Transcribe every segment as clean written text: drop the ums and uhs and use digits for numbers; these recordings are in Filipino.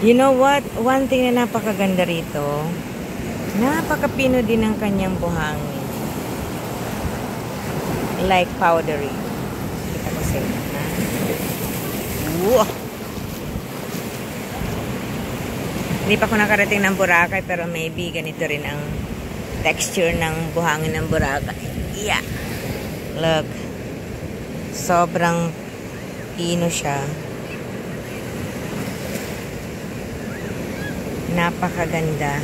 You know what? One thing na napakaganda rito, napakapino din ng kanyang buhangin. Like powdery. Kita ko sa inyo, ha? Wow! Hindi pa ako nakarating ng Boracay, pero maybe ganito rin ang texture ng buhangin ng Boracay. Yeah! Look. Sobrang pino siya. Napakaganda.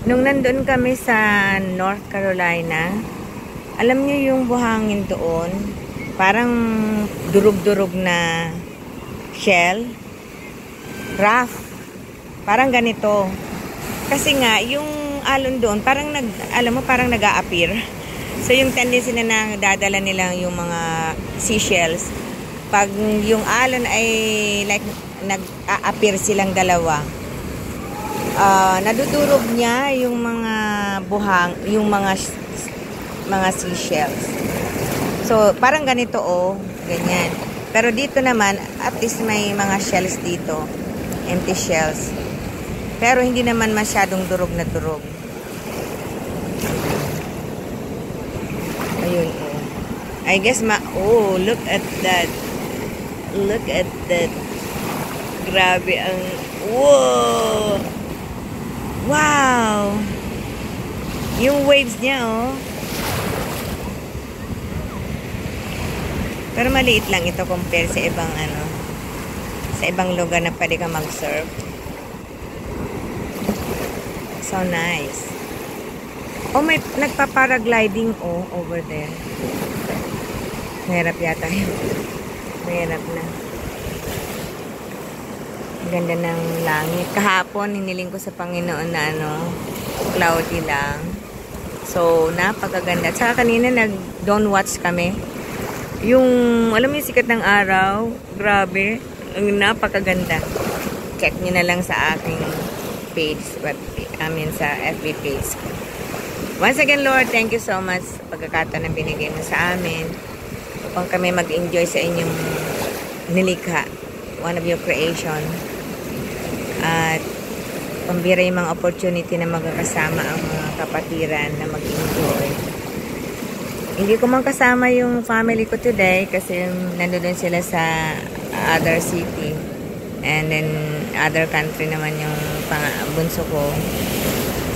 Nung nandun kami sa North Carolina, alam niyo yung buhangin doon, parang durug-durug na shell. Rough. Parang ganito. Kasi nga, yung alon doon, parang parang nag-a-appear. So, yung tendency na nadadala nila yung mga seashells, pag yung alon ay like nag-a-appear silang dalawa, nadudurog niya yung mga yung mga seashells. So, parang ganito, ganyan. Pero dito naman, at least may mga shells dito. Empty shells. Pero hindi naman masyadong durog na durog. Ayun, I guess look at that. Look at that. Grabe ang, wow! Wow! Yung waves niya, Pero maliit lang ito compare sa ibang sa ibang lugar na pwede ka mag-surf. So nice. May nagpa-paragliding over there. Mahirap yata yun. Mahirap na. Ganda ng langit. Kahapon, hiniling ko sa Panginoon na cloudy lang. So, napakaganda. Tsaka kanina nag-dawn watch kami. Yung, alam mo yung sikat ng araw, grabe, ang napakaganda. Check nyo na lang sa aking page, sa FB page. Once again, Lord, thank you so much sa pagkakataon na binigay mo sa amin upang kami mag-enjoy sa inyong nilikha, one of your creation. At pambira yung mga opportunity na magkakasama ang mga kapatiran na mag-enjoy. Hindi ko man kasama yung family ko today kasi nandoon sila sa other city. And then other country naman yung bunso ko.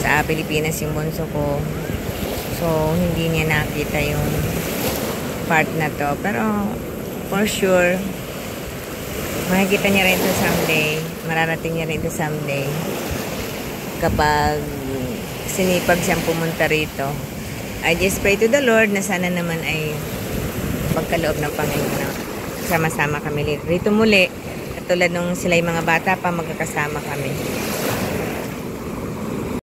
Sa Pilipinas yung bunso ko. So, hindi niya nakita yung part na to. Pero, for sure, makikita niya rin ito someday. Mararating niya rin ito someday. Kapag sinipag siyang pumunta rito. I just pray to the Lord na sana naman ay pagkaloob ng Panginoon na sama-sama kami rito muli. At tulad nung sila yung mga bata pa, magkakasama kami.